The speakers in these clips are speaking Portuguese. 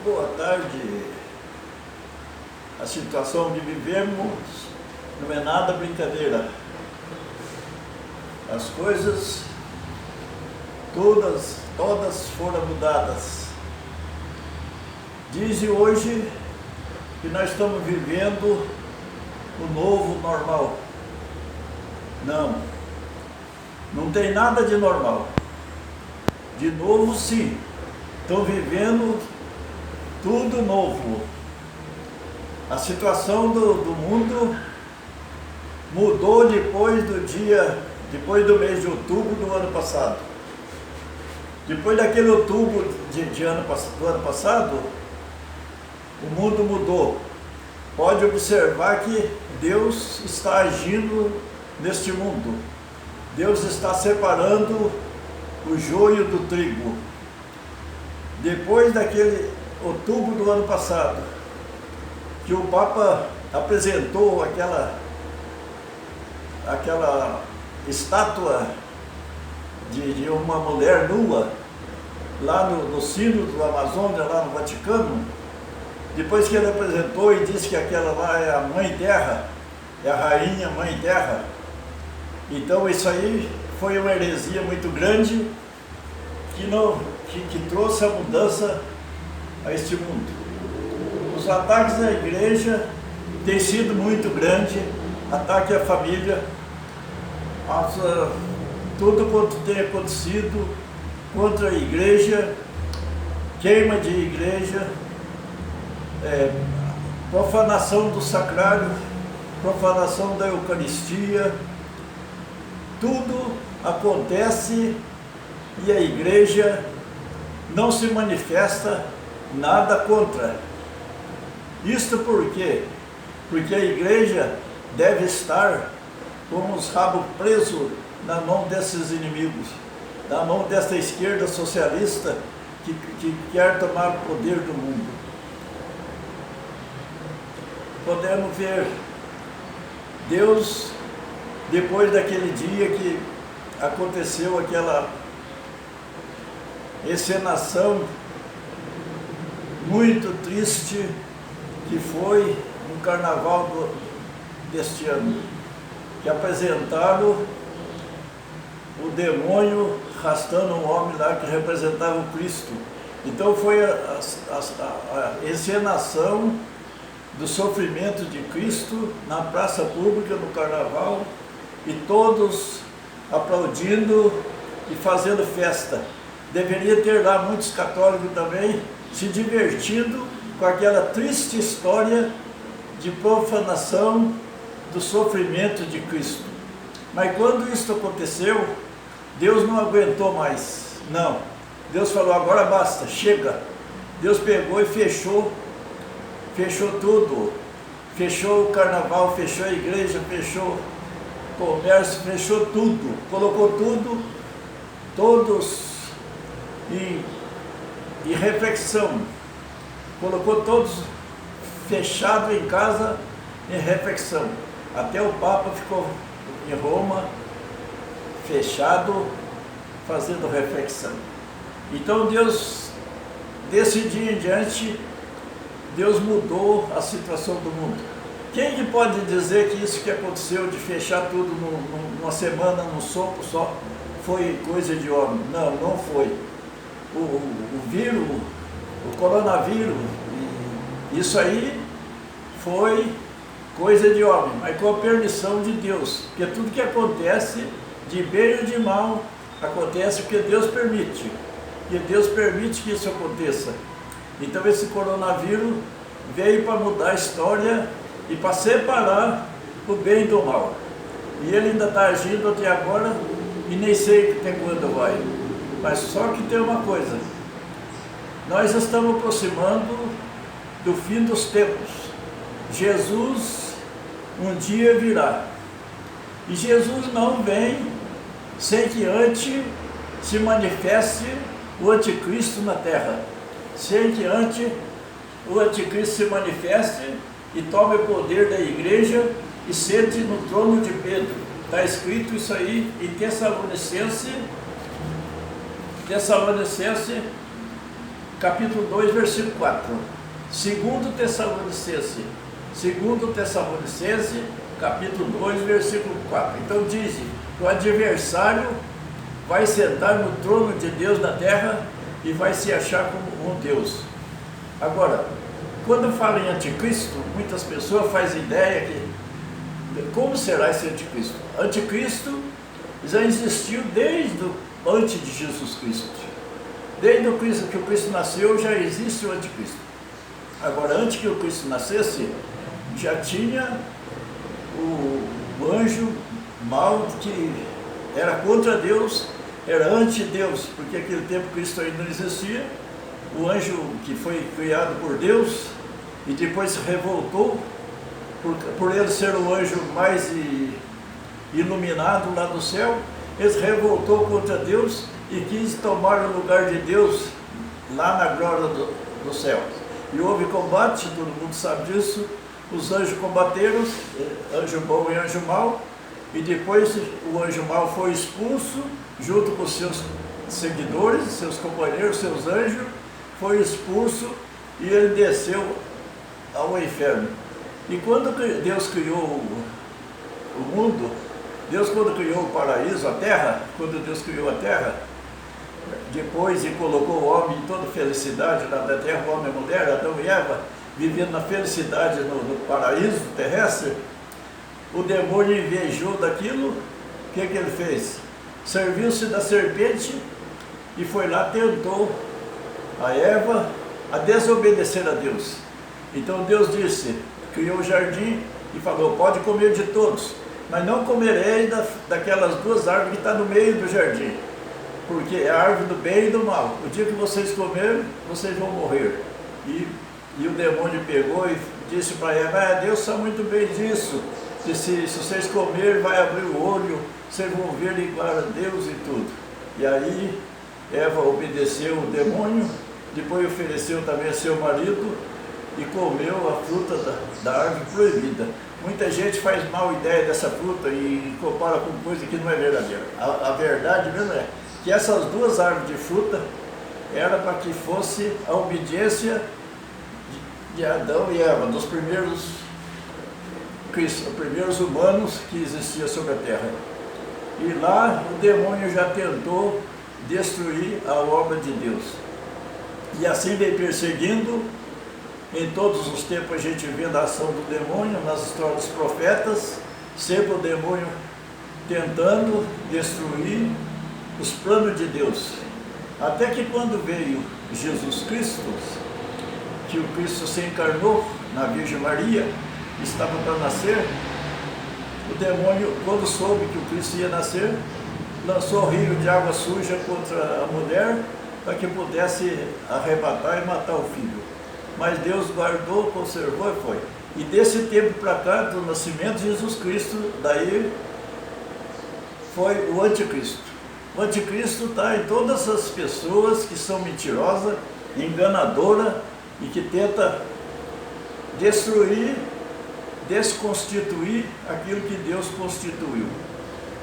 boa tarde. A situação que vivemos não é nada brincadeira. As coisas todas foram mudadas. Dizem hoje que nós estamos vivendo o novo normal. Não tem nada de normal. De novo, sim. Estão vivendo tudo novo. A situação do mundo mudou depois do mês de outubro do ano passado. Depois daquele outubro do ano passado, o mundo mudou. Pode observar que Deus está agindo neste mundo. Deus está separando o joio do trigo. Depois daquele outubro do ano passado, que o Papa apresentou aquela estátua de uma mulher nua, lá no Sínodo do Amazônia, lá no Vaticano, depois que ele apresentou e disse que aquela lá é a Mãe Terra, é a Rainha Mãe Terra, então isso aí foi uma heresia muito grande que trouxe a mudança a este mundo. Os ataques à igreja têm sido muito grandes, ataque à família, tudo quanto tem acontecido contra a igreja, queima de igreja, profanação do sacrário, profanação da Eucaristia, tudo acontece e a igreja não se manifesta nada contra. Isto por quê? Porque a igreja deve estar com os rabos presos na mão desses inimigos, na mão dessa esquerda socialista que quer tomar o poder do mundo. Podemos ver Deus, depois daquele dia que aconteceu aquela encenação muito triste que foi no carnaval deste ano, que apresentaram o demônio arrastando um homem lá que representava o Cristo. Então foi a encenação do sofrimento de Cristo na praça pública, no carnaval, e todos aplaudindo e fazendo festa. Deveria ter lá muitos católicos também se divertindo com aquela triste história de profanação do sofrimento de Cristo. Mas quando isso aconteceu, Deus não aguentou mais. Não. Deus falou, agora basta, chega. Deus pegou e fechou tudo. Fechou o carnaval, fechou a igreja, fechou o comércio, fechou tudo. Colocou tudo, todos em reflexão. Colocou todos fechados em casa em reflexão. Até o Papa ficou em Roma, fechado, fazendo reflexão. Então Deus, desse dia em diante, Deus mudou a situação do mundo. Quem que pode dizer que isso que aconteceu de fechar tudo numa semana, num soco só, foi coisa de homem? Não foi. O vírus, o coronavírus, isso aí foi coisa de homem, mas com a permissão de Deus. Porque tudo que acontece, de bem ou de mal, acontece porque Deus permite. Porque Deus permite que isso aconteça. Então esse coronavírus veio para mudar a história e para separar o bem do mal. E ele ainda está agindo até agora e nem sei até quando vai. Mas só que tem uma coisa, nós estamos aproximando do fim dos tempos. Jesus um dia virá. E Jesus não vem sem que antes se manifeste o anticristo na terra. Sem que antes o anticristo se manifeste e tome o poder da igreja e sente no trono de Pedro. Está escrito isso aí em Tessalonicenses capítulo 2, versículo 4. Segundo Tessalonicense, capítulo 2, versículo 4. Então diz que o adversário vai sentar no trono de Deus na terra e vai se achar como um Deus. Agora, quando fala em anticristo, muitas pessoas fazem ideia que como será esse anticristo? Anticristo já existiu antes de Jesus Cristo. Desde que o Cristo nasceu, já existe o anticristo. Agora, antes que o Cristo nascesse, já tinha o anjo mau que era contra Deus, era anti-Deus, porque naquele tempo Cristo ainda não existia. O anjo que foi criado por Deus e depois se revoltou, por ele ser o anjo mais iluminado lá do céu, ele se revoltou contra Deus e quis tomar o lugar de Deus lá na glória do céu. E houve combate, todo mundo sabe disso, os anjos combateram, anjo bom e anjo mau, e depois o anjo mau foi expulso, junto com seus seguidores, seus companheiros, seus anjos, foi expulso e ele desceu ao inferno. E quando Deus criou o mundo, Deus quando criou o paraíso, a terra, quando Deus criou a terra, depois e colocou o homem em toda felicidade lá da terra, o homem e a mulher, Adão e Eva, vivendo na felicidade no paraíso terrestre, o demônio invejou daquilo, o que ele fez? Serviu-se da serpente e foi lá, tentou a Eva a desobedecer a Deus. Então Deus disse, criou o jardim e falou, pode comer de todos, mas não comerei daquelas duas árvores que estão no meio do jardim, porque é a árvore do bem e do mal. O dia que vocês comerem, vocês vão morrer. E o demônio pegou e disse para Eva, Deus sabe muito bem disso, que se vocês comerem, vai abrir o olho, vocês vão ver igual a Deus e tudo. E aí Eva obedeceu o demônio, depois ofereceu também a seu marido e comeu a fruta da árvore proibida. Muita gente faz mal ideia dessa fruta e compara com coisa que não é verdadeira. A verdade mesmo é que essas duas árvores de fruta era para que fosse a obediência de Adão e Eva, dos primeiros humanos que existiam sobre a terra. E lá o demônio já tentou destruir a obra de Deus. E assim vem perseguindo. Em todos os tempos a gente vê a ação do demônio, nas histórias dos profetas, sempre o demônio tentando destruir os planos de Deus. Até que quando veio Jesus Cristo, que o Cristo se encarnou na Virgem Maria, estava para nascer, o demônio, quando soube que o Cristo ia nascer, lançou um rio de água suja contra a mulher, para que pudesse arrebatar e matar o filho. Mas Deus guardou, conservou e foi. E desse tempo para cá, do nascimento de Jesus Cristo, daí foi o anticristo. O anticristo está em todas as pessoas que são mentirosas, enganadoras e que tenta destruir, desconstituir aquilo que Deus constituiu.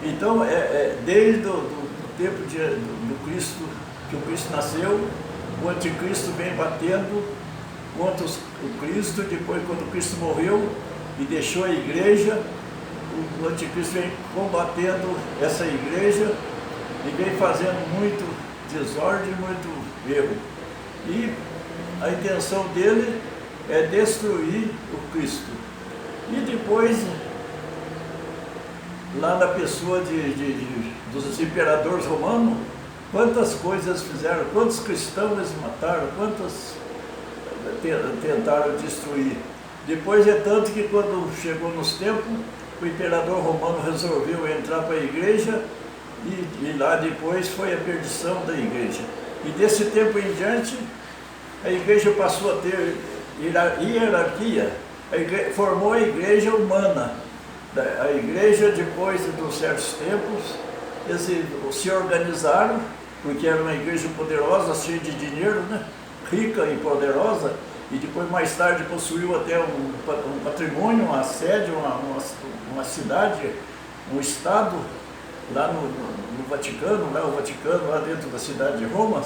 Então, desde o tempo do Cristo, que o Cristo nasceu, o anticristo vem batendo contra o Cristo. Depois, quando o Cristo morreu e deixou a igreja, o anticristo vem combatendo essa igreja e vem fazendo muito desordem, muito erro. E a intenção dele é destruir o Cristo. E depois, lá na pessoa dos imperadores romanos, quantas coisas fizeram, quantos cristãos eles mataram, quantos tentaram destruir. Depois é tanto que quando chegou nos tempos, o imperador romano resolveu entrar para a igreja e lá depois foi a perdição da igreja. E desse tempo em diante, a igreja passou a ter hierarquia, formou a igreja humana. A igreja, depois de certos tempos, eles se organizaram, porque era uma igreja poderosa, cheia de dinheiro, né? Rica e poderosa, e depois mais tarde possuiu até um patrimônio, uma sede, uma cidade, um estado, lá no Vaticano, o Vaticano lá dentro da cidade de Roma.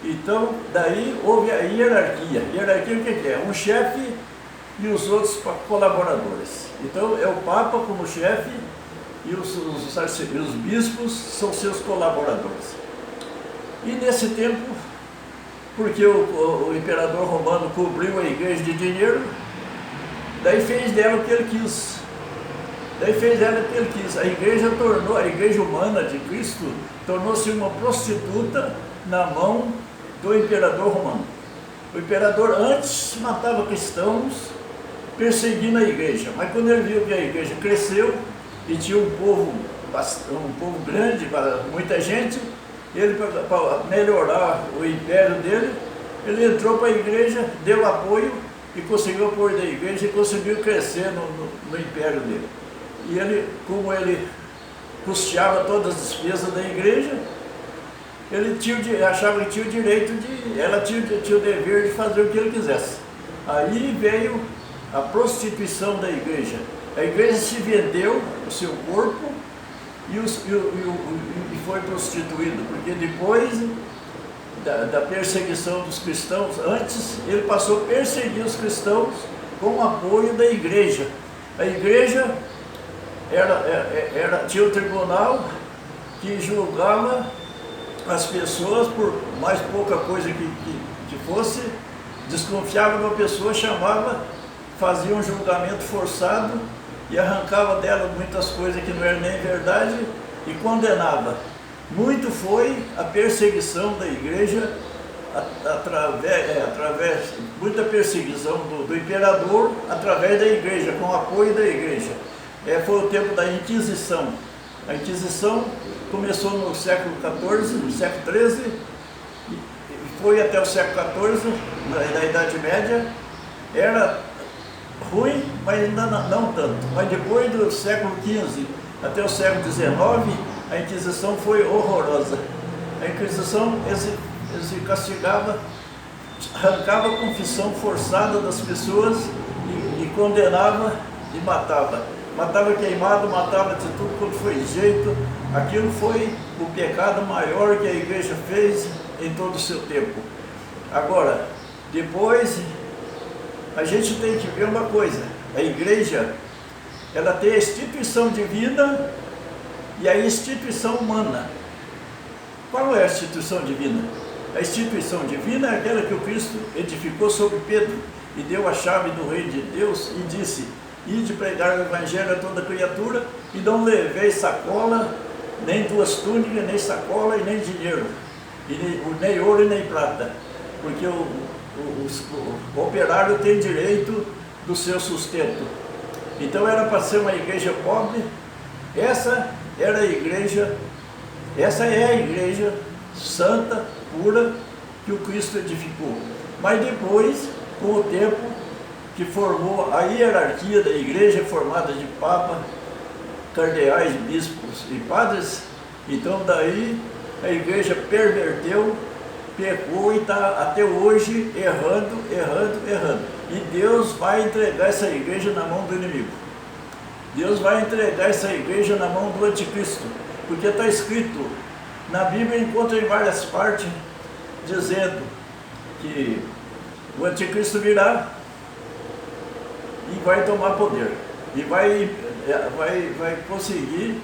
Então, daí houve a hierarquia. Hierarquia o que é? Um chefe e os outros colaboradores. Então, é o Papa como chefe e os bispos são seus colaboradores. E nesse tempo, porque o imperador romano cobriu a igreja de dinheiro, daí fez dela o que ele quis. A igreja humana de Cristo tornou-se uma prostituta na mão do imperador romano. O imperador antes matava cristãos, perseguindo a igreja, mas quando ele viu que a igreja cresceu e tinha um povo grande, muita gente, ele, para melhorar o império dele, ele entrou para a igreja, deu apoio e conseguiu apoio da igreja e conseguiu crescer no império dele. E ele, como ele custeava todas as despesas da igreja, ele achava que tinha o direito ela tinha o dever de fazer o que ele quisesse. Aí veio a prostituição da igreja. A igreja se vendeu o seu corpo e foi prostituído, porque depois da perseguição dos cristãos, antes ele passou a perseguir os cristãos com o apoio da igreja. A igreja tinha um tribunal que julgava as pessoas por mais pouca coisa que fosse, desconfiava de uma pessoa, fazia um julgamento forçado e arrancava dela muitas coisas que não eram nem verdade e condenava. Muito foi a perseguição da igreja, muita perseguição do imperador através da igreja, com o apoio da igreja. Foi o tempo da Inquisição. A Inquisição começou no século XIV, no século XIII, e foi até o século XIV, na Idade Média. Era ruim, mas ainda não tanto. Mas depois do século XV até o século XIX, a Inquisição foi horrorosa. A Inquisição castigava, arrancava a confissão forçada das pessoas e condenava e matava. Matava queimado, matava de tudo quanto foi jeito. Aquilo foi o pecado maior que a igreja fez em todo o seu tempo. Agora, depois, a gente tem que ver uma coisa. A igreja, ela tem a instituição divina e a instituição humana. Qual é a instituição divina? A instituição divina é aquela que o Cristo edificou sobre Pedro e deu a chave do reino de Deus e disse: ide pregar o evangelho a toda criatura e não leveis sacola, nem duas túnicas, nem sacola e nem dinheiro, nem ouro e nem prata, porque o operário tem direito do seu sustento. Então era para ser uma igreja pobre. Essa é a igreja santa, pura, que o Cristo edificou. Mas depois, com o tempo, que formou a hierarquia da igreja, formada de papa, cardeais, bispos e padres, então daí a igreja perverteu, pecou e está até hoje errando. E Deus vai entregar essa igreja na mão do inimigo. Deus vai entregar essa igreja na mão do anticristo, porque está escrito, na Bíblia encontra em várias partes, dizendo que o anticristo virá e vai tomar poder, e vai conseguir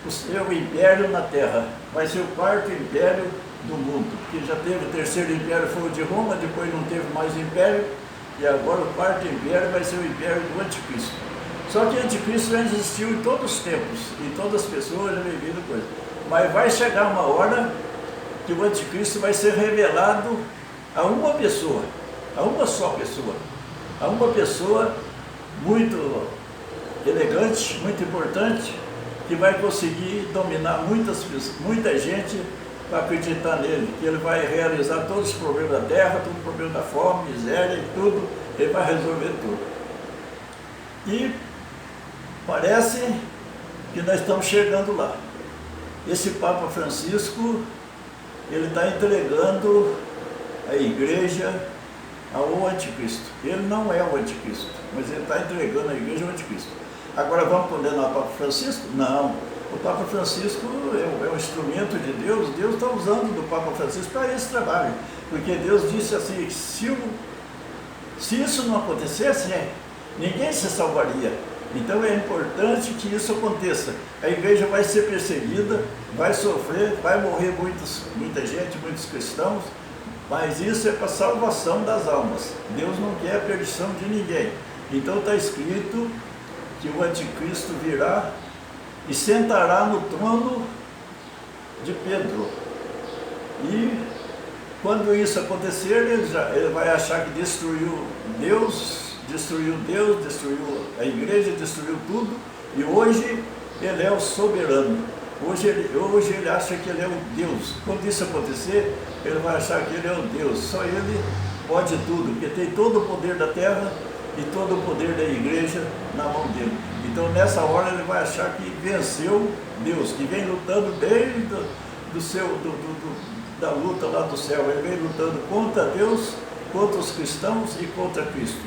o seu império na terra. Vai ser o quarto império do mundo, porque já teve o terceiro império, foi o de Roma, depois não teve mais império, e agora o quarto império vai ser o império do anticristo. Só que o anticristo já existiu em todos os tempos, e todas as pessoas já vivido coisa. Mas vai chegar uma hora que o anticristo vai ser revelado a uma pessoa, a uma só pessoa, a uma pessoa muito elegante, muito importante, que vai conseguir dominar muita gente para acreditar nele, que ele vai realizar todos os problemas da terra, todo o problema da fome, miséria e tudo, ele vai resolver tudo. E parece que nós estamos chegando lá. Esse Papa Francisco, ele está entregando a igreja ao anticristo. Ele não é o anticristo, mas ele está entregando a igreja ao anticristo. Agora vamos condenar o Papa Francisco? Não. O Papa Francisco é um instrumento de Deus. Deus está usando do Papa Francisco para esse trabalho. Porque Deus disse assim, se isso não acontecesse, ninguém se salvaria. Então é importante que isso aconteça. A igreja vai ser perseguida, vai sofrer, vai morrer muita gente, muitos cristãos, mas isso é para a salvação das almas. Deus não quer a perdição de ninguém. Então está escrito que o anticristo virá e sentará no trono de Pedro. E quando isso acontecer, ele vai achar que destruiu Deus, destruiu a igreja, destruiu tudo, e hoje ele é o soberano. Hoje ele acha que ele é o Deus. Quando isso acontecer, ele vai achar que ele é o Deus. Só ele pode tudo, porque tem todo o poder da terra e todo o poder da igreja na mão dele. Então nessa hora ele vai achar que venceu Deus, que vem lutando desde da luta lá do céu. Ele vem lutando contra Deus, contra os cristãos e contra Cristo.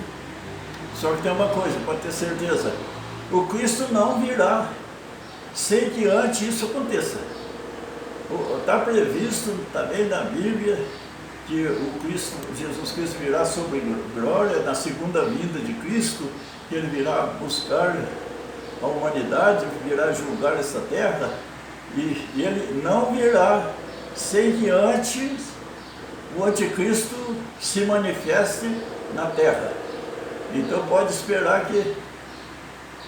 Só que tem uma coisa, pode ter certeza, o Cristo não virá sem que antes isso aconteça. Está previsto também na Bíblia que Jesus Cristo virá sobre glória na segunda vinda de Cristo, que ele virá buscar a humanidade, virá julgar essa terra, e ele não virá sem que antes o anticristo se manifeste na terra. Então pode esperar que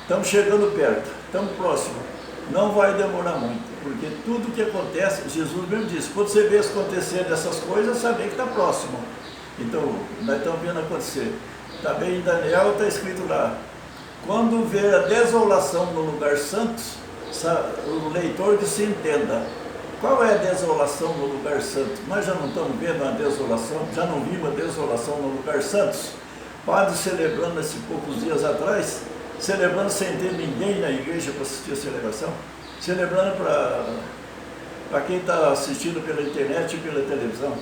estamos chegando perto, estamos próximos. Não vai demorar muito, porque tudo que acontece, Jesus mesmo disse, quando você vê acontecer dessas coisas, saber que está próximo. Então, nós estamos vendo acontecer. Também em Daniel está escrito lá, quando ver a desolação no lugar santo, o leitor que se entenda, qual é a desolação no lugar santo? Nós já não estamos vendo a desolação, já não vimos a desolação no lugar santo? Padre celebrando esses poucos dias atrás, celebrando sem ter ninguém na igreja para assistir a celebração, celebrando para quem está assistindo pela internet e pela televisão.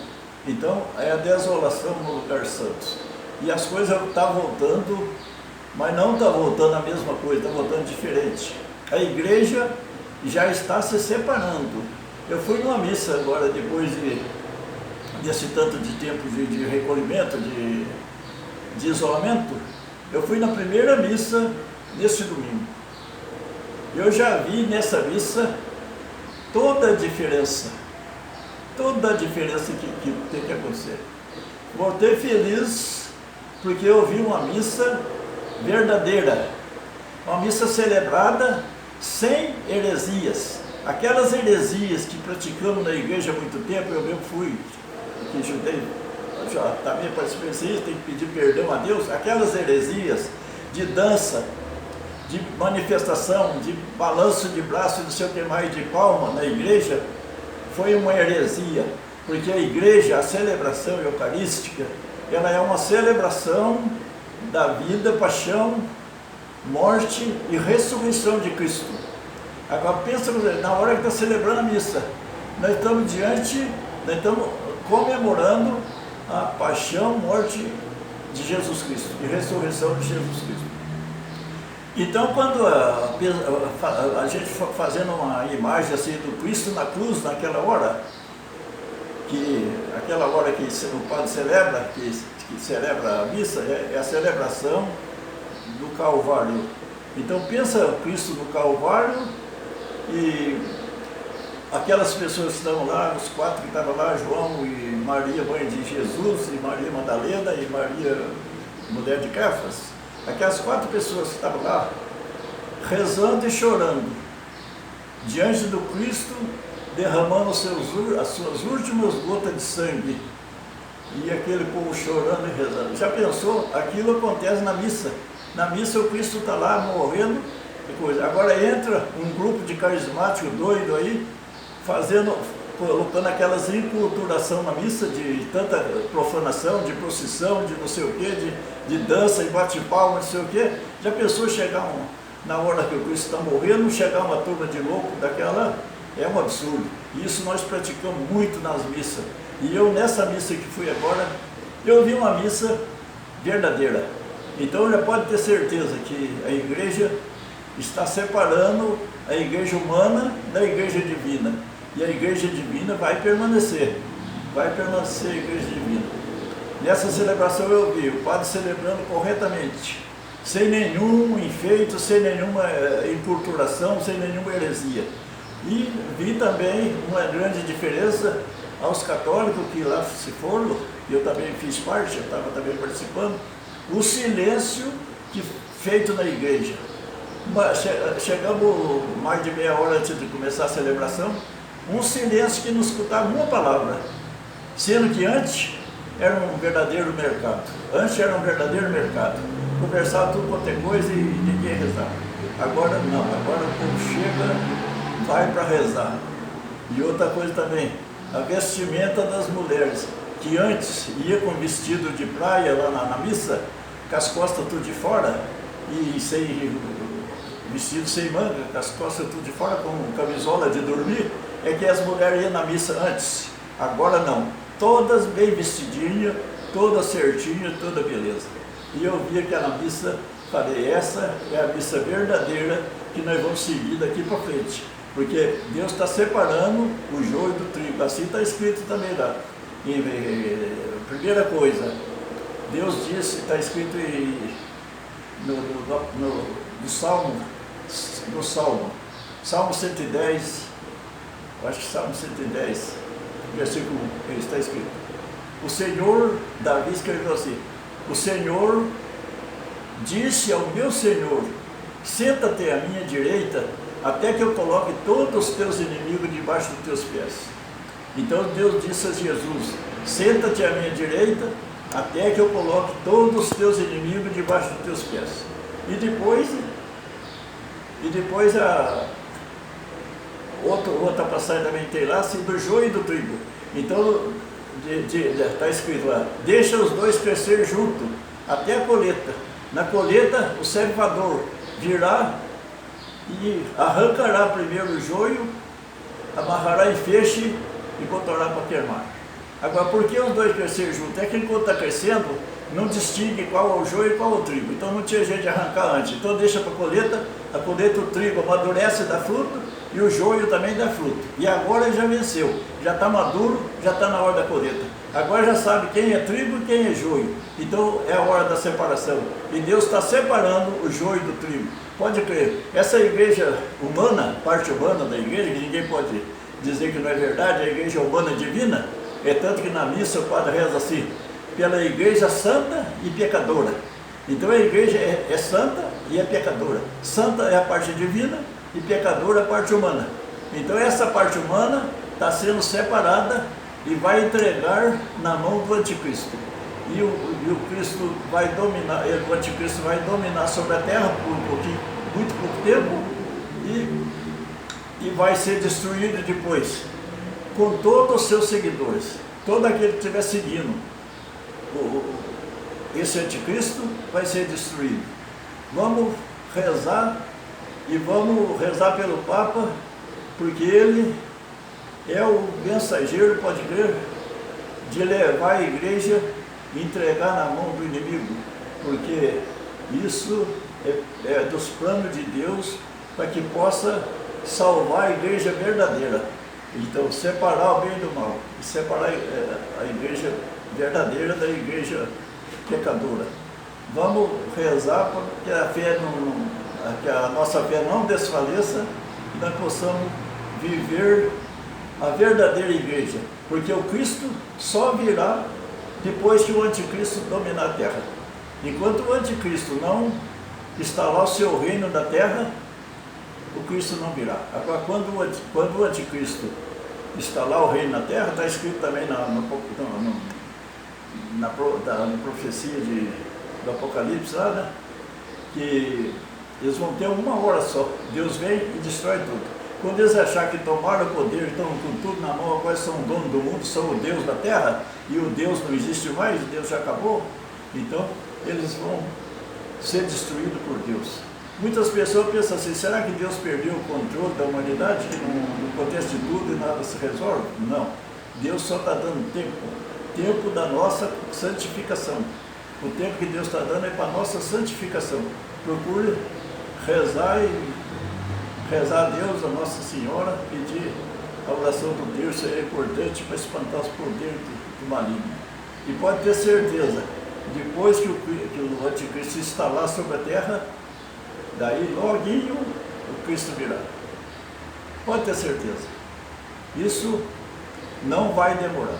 Então, é a desolação no lugar santo. E as coisas estão voltando, mas não está voltando a mesma coisa, está voltando diferente. A igreja já está se separando. Eu fui numa missa agora, depois desse tanto de tempo de recolhimento, de isolamento. Eu fui na primeira missa neste domingo. Eu já vi nessa missa toda a diferença que tem que acontecer. Voltei feliz porque eu vi uma missa verdadeira, uma missa celebrada sem heresias. Aquelas heresias que praticamos na igreja há muito tempo, eu mesmo fui, que ajudei, já também participei disso, tem que pedir perdão a Deus, aquelas heresias de dança, de manifestação, de balanço de braço, não sei o que mais, de palma na igreja, foi uma heresia, porque a igreja, a celebração eucarística, ela é uma celebração da vida, paixão, morte e ressurreição de Cristo. Agora pensa, na hora que está celebrando a missa, nós estamos comemorando a paixão, morte de Jesus Cristo e ressurreição de Jesus Cristo. Então, quando a gente fazendo uma imagem assim do Cristo na cruz, naquela hora que o padre celebra, que celebra a missa, é a celebração do Calvário. Então, pensa Cristo no Calvário e aquelas pessoas que estavam lá, os quatro que estavam lá, João e Maria, mãe de Jesus, e Maria Madalena e Maria, mulher de Cefas, aquelas quatro pessoas que estavam lá, rezando e chorando, diante do Cristo, derramando as suas últimas gotas de sangue, e aquele povo chorando e rezando. Já pensou? Aquilo acontece na missa. Na missa o Cristo está lá morrendo e coisa. Agora entra um grupo de carismáticos doido aí, colocando aquelas enculturação na missa, de tanta profanação, de procissão, de não sei o que, de dança e bate-palma, não sei o que. Já pensou chegar na hora que o Cristo está morrendo, chegar uma turma de louco daquela? É um absurdo. Isso nós praticamos muito nas missas. E eu, nessa missa que fui agora, eu vi uma missa verdadeira. Então já pode ter certeza que a igreja está separando a igreja humana da igreja divina. E a igreja divina vai permanecer a igreja divina. Nessa celebração eu vi o padre celebrando corretamente, sem nenhum enfeite, sem nenhuma enculturação, sem nenhuma heresia. E vi também uma grande diferença aos católicos que lá se foram, eu também fiz parte, eu estava também participando, o silêncio feito na igreja. Chegamos mais de meia hora antes de começar a celebração, um silêncio que não escutava uma palavra, sendo que antes era um verdadeiro mercado. Conversava tudo quanto é coisa e ninguém rezava. Agora não, agora o povo chega, vai para rezar. E outra coisa também, a vestimenta das mulheres, que antes ia com vestido de praia lá na missa, com as costas tudo de fora, e vestido sem manga, com as costas tudo de fora, com camisola de dormir, é que as mulheres iam na missa antes. Agora não, todas bem vestidinhas, todas certinhas, toda beleza. E eu vi aquela missa, falei, essa é a missa verdadeira que nós vamos seguir daqui para frente. Porque Deus está separando o joio do trigo, assim está escrito também lá. Primeira coisa, Deus disse, está escrito no Salmo 110, acho que Salmo 110, versículo 1, está escrito. O Senhor, Davi escreveu assim, o Senhor disse ao meu Senhor, senta-te à minha direita, até que eu coloque todos os teus inimigos debaixo dos teus pés. Então Deus disse a Jesus, senta-te à minha direita, até que eu coloque todos os teus inimigos debaixo dos teus pés. E depois outra passagem também tem lá, assim, do joio e do trigo. Então, está escrito lá, deixa os dois crescer junto, até a colheita. Na colheita, o ceifador virá e arrancará primeiro o joio, amarrará em feixe e botará para queimar. Agora, por que os dois crescer juntos? É que enquanto está crescendo, não distingue qual é o joio e qual é o trigo. Então não tinha jeito de arrancar antes. Então deixa para a colheita o trigo amadurece e dá fruto, e o joio também dá fruto. E agora ele já venceu, já está maduro, já está na hora da colheita. Agora já sabe quem é trigo e quem é joio. Então é a hora da separação. E Deus está separando o joio do trigo. Pode crer, essa igreja humana, parte humana da igreja, que ninguém pode dizer que não é verdade, a igreja humana divina, é tanto que na missa o padre reza assim, pela igreja santa e pecadora. Então a igreja é santa e é pecadora. Santa é a parte divina e pecadora a parte humana. Então essa parte humana está sendo separada e vai entregar na mão do anticristo. E o Cristo vai dominar, o anticristo vai dominar sobre a terra por um pouquinho, muito pouco tempo, e vai ser destruído depois, com todos os seus seguidores. Todo aquele que estiver seguindo esse anticristo vai ser destruído. Vamos rezar, e vamos rezar pelo Papa, porque ele é o mensageiro, pode crer, de levar a igreja e entregar na mão do inimigo, porque isso é dos planos de Deus para que possa salvar a igreja verdadeira. Então, separar o bem do mal, e separar a igreja verdadeira da igreja pecadora. Vamos rezar para que que a nossa fé não desfaleça, e nós possamos viver a verdadeira igreja, porque o Cristo só virá depois que o anticristo dominar a terra. Enquanto o anticristo não instalar o seu reino na terra, o Cristo não virá. Agora, quando o anticristo instalar o reino na terra, está escrito também na profecia do Apocalipse lá, né? Que eles vão ter uma hora só. Deus vem e destrói tudo. Quando eles acharem que tomaram o poder, estão com tudo na mão, agora são o dono do mundo, são o Deus da terra, e o Deus não existe mais, Deus já acabou, então eles vão ser destruídos por Deus. Muitas pessoas pensam assim, será que Deus perdeu o controle da humanidade, que não acontece de tudo e nada se resolve? Não. Deus só está dando tempo da nossa santificação. O tempo que Deus está dando é para a nossa santificação. Procure rezar rezar a Deus, a Nossa Senhora, pedir a oração do terço é importante para espantar os poderes do maligno. E pode ter certeza, depois que o anticristo instalar sobre a terra, daí loguinho o Cristo virá. Pode ter certeza. Isso não vai demorar.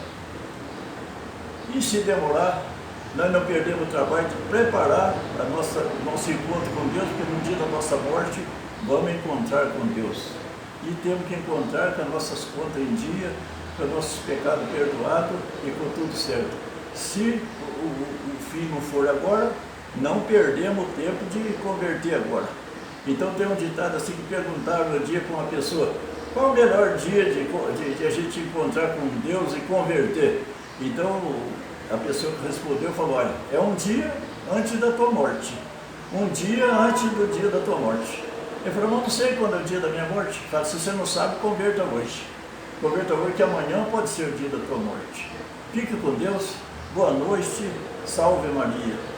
E se demorar, nós não perdemos o trabalho de preparar o nosso encontro com Deus, porque no dia da nossa morte vamos encontrar com Deus. E temos que encontrar com as nossas contas em dia, com os nossos pecados perdoados e com tudo certo. Se o fim não for agora, não perdemos o tempo de converter agora. Então tem um ditado assim que perguntaram um dia para uma pessoa: qual o melhor dia de a gente encontrar com Deus e converter? Então a pessoa que respondeu falou: olha, é um dia antes da tua morte. Um dia antes do dia da tua morte. Ele falou: mas não sei quando é o dia da minha morte. Ele falou: se você não sabe, converta hoje. Converta hoje, que amanhã pode ser o dia da tua morte. Fique com Deus. Boa noite. Salve Maria.